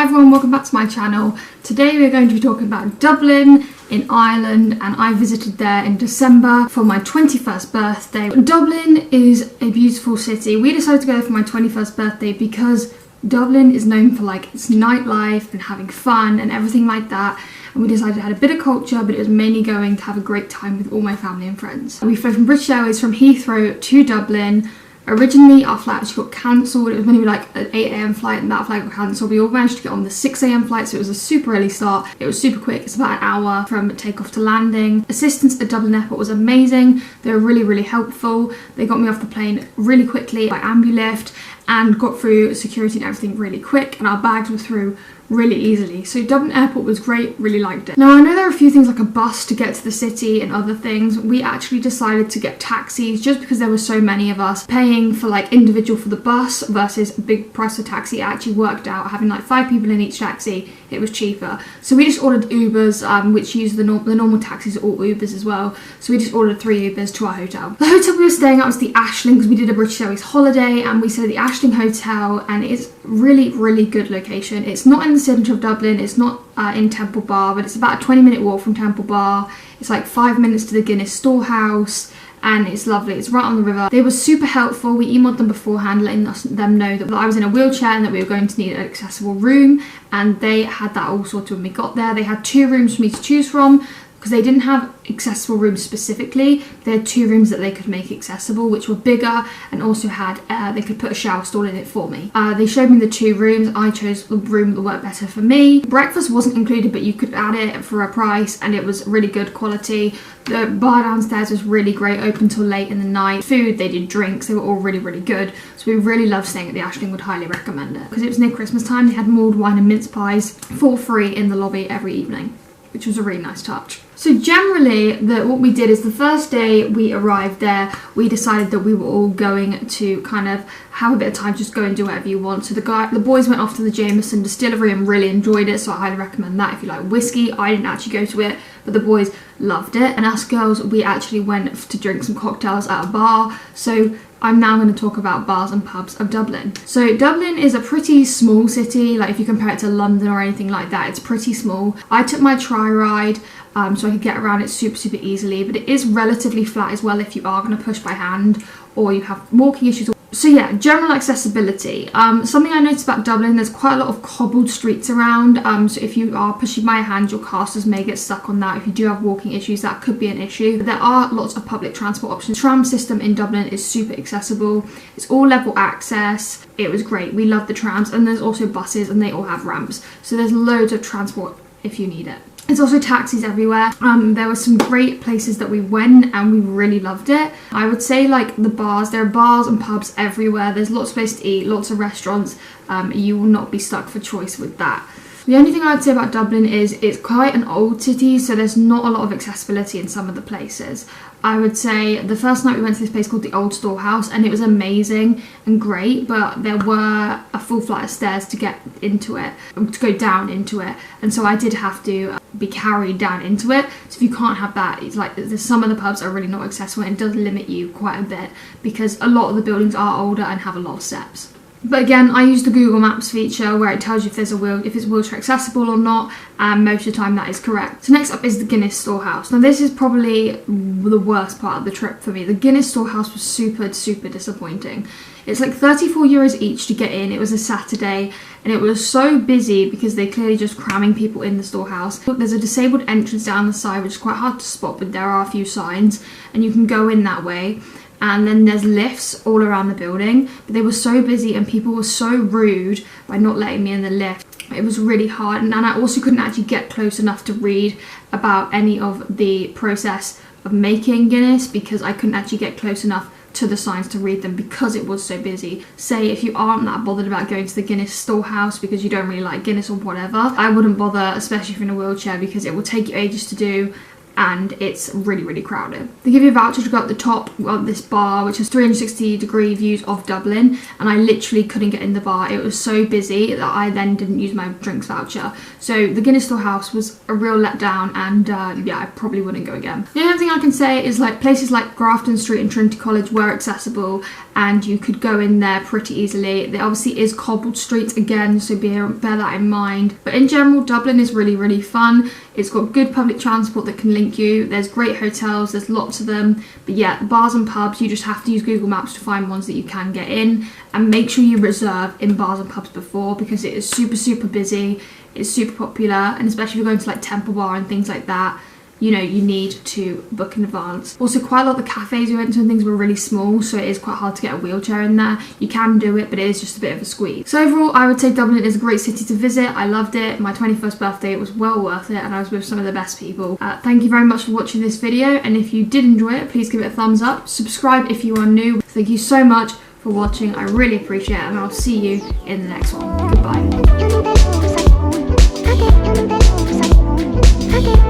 Hi everyone, welcome back to my channel. Today we're going to be talking about Dublin in Ireland, and I visited there in December for my 21st birthday. Dublin is a beautiful city. We decided to go there for my 21st birthday because Dublin is known for like its nightlife and having fun and everything like that. And we decided it had a bit of culture, but it was mainly going to have a great time with all my family and friends. We flew from British Airways from Heathrow to Dublin. Originally our flight actually got cancelled. It was going to be like an 8 AM flight and that flight got cancelled. We all managed to get on the 6 AM flight, so it was a super early start. It was super quick. It's about an hour from takeoff to landing. Assistance at Dublin Airport was amazing. They were really helpful. They got me off the plane really quickly by ambulift and got through security and everything really quick, and our bags were through really easily. So Dublin Airport was great, really liked it. Now I know there are a few things like a bus to get to the city and other things. We actually decided to get taxis just because there were so many of us. Paying for like individual for the bus versus a big price for taxi actually worked out. Having like 5 people in each taxi, it was cheaper. So we just ordered Ubers, which use the normal taxis are all Ubers as well. So we just ordered 3 Ubers to our hotel. The hotel we were staying at was the Ashling, because we did a British Airways holiday, and we stayed at the Ashling Hotel, and it's really good location. It's not in the centre of Dublin, it's not in Temple Bar, but it's about a 20-minute walk from Temple Bar. It's like 5 minutes to the Guinness Storehouse, and it's lovely. It's right on the river. They were super helpful. We emailed them beforehand letting them know that I was in a wheelchair and that we were going to need an accessible room, and they had that all sorted when we got there. They had 2 rooms for me to choose from because they didn't have accessible rooms specifically. They had 2 rooms that they could make accessible, which were bigger and also had they could put a shower stall in it for me. They showed me the 2 rooms. I chose the room that worked better for me. Breakfast wasn't included, but you could add it for a price, and it was really good quality. The bar downstairs was really great, open till late in the night. Food, they did drinks, they were all really good. So we really loved staying at the Ashling, would highly recommend it. Because it was near Christmas time, they had mulled wine and mince pies for free in the lobby every evening, which was a really nice touch. So generally, what we did is the first day we arrived there, we decided that we were all going to kind of have a bit of time, just go and do whatever you want. So the boys went off to the Jameson distillery and really enjoyed it, so I highly recommend that if you like whiskey. I didn't actually go to it, but the boys loved it. And us girls, we actually went to drink some cocktails at a bar. So I'm now going to talk about bars and pubs of Dublin. So Dublin is a pretty small city. Like if you compare it to London or anything like that, it's pretty small. I took my tri-ride so I could get around it super easily, but it is relatively flat as well if you are going to push by hand or you have walking issues. So yeah, general accessibility. Something I noticed about Dublin, there's quite a lot of cobbled streets around. So if you are pushing by hand, your casters may get stuck on that. If you do have walking issues, that could be an issue. But there are lots of public transport options. The tram system in Dublin is super accessible. It's all level access. It was great. We love the trams, and there's also buses, and they all have ramps. So there's loads of transport if you need it. There's also taxis everywhere. There were some great places that we went and we really loved it. I would say like the bars, there are bars and pubs everywhere. There's lots of places to eat, lots of restaurants. You will not be stuck for choice with that. The only thing I'd say about Dublin is it's quite an old city, so there's not a lot of accessibility in some of the places. I would say the first night we went to this place called the Old Storehouse, and it was amazing and great, but there were a full flight of stairs to get into it, to go down into it, and so I did have to be carried down into it. So if you can't have that, it's like some of the pubs are really not accessible, and it does limit you quite a bit because a lot of the buildings are older and have a lot of steps. But again, I use the Google Maps feature where it tells you if it's wheelchair accessible or not, and most of the time that is correct. So next up is the Guinness Storehouse. Now this is probably the worst part of the trip for me. The Guinness Storehouse was super disappointing. It's like €34 each to get in. It was a Saturday, and it was so busy because they're clearly just cramming people in the storehouse. There's a disabled entrance down the side, which is quite hard to spot, but there are a few signs, and you can go in that way. And then there's lifts all around the building, but they were so busy and people were so rude by not letting me in the lift. It was really hard, and I also couldn't actually get close enough to read about any of the process of making Guinness because I couldn't actually get close enough to the signs to read them because it was so busy. Say if you aren't that bothered about going to the Guinness Storehouse because you don't really like Guinness or whatever, I wouldn't bother, especially if you're in a wheelchair, because it will take you ages to do, and it's really, really crowded. They give you a voucher to go up the top of this bar, which has 360-degree views of Dublin, and I literally couldn't get in the bar. It was so busy that I then didn't use my drinks voucher. So the Old Storehouse was a real letdown, and yeah, I probably wouldn't go again. The only thing I can say is like places like Grafton Street and Trinity College were accessible, and you could go in there pretty easily. There obviously is cobbled streets again, so bear that in mind. But in general, Dublin is really, really fun. It's got good public transport that can link you. There's great hotels, there's lots of them. But yeah, the bars and pubs, you just have to use Google Maps to find ones that you can get in. And make sure you reserve in bars and pubs before, because it is super, super busy. It's super popular, and especially if you're going to like Temple Bar and things like that, you know, you need to book in advance. Also, quite a lot of the cafes we went to and things were really small, so it is quite hard to get a wheelchair in there. You can do it, but it is just a bit of a squeeze. So overall, I would say Dublin is a great city to visit. I loved it. My 21st birthday, it was well worth it, and I was with some of the best people. Thank you very much for watching this video, and if you did enjoy it, please give it a thumbs up. Subscribe if you are new. Thank you so much for watching. I really appreciate it, and I'll see you in the next one. Goodbye.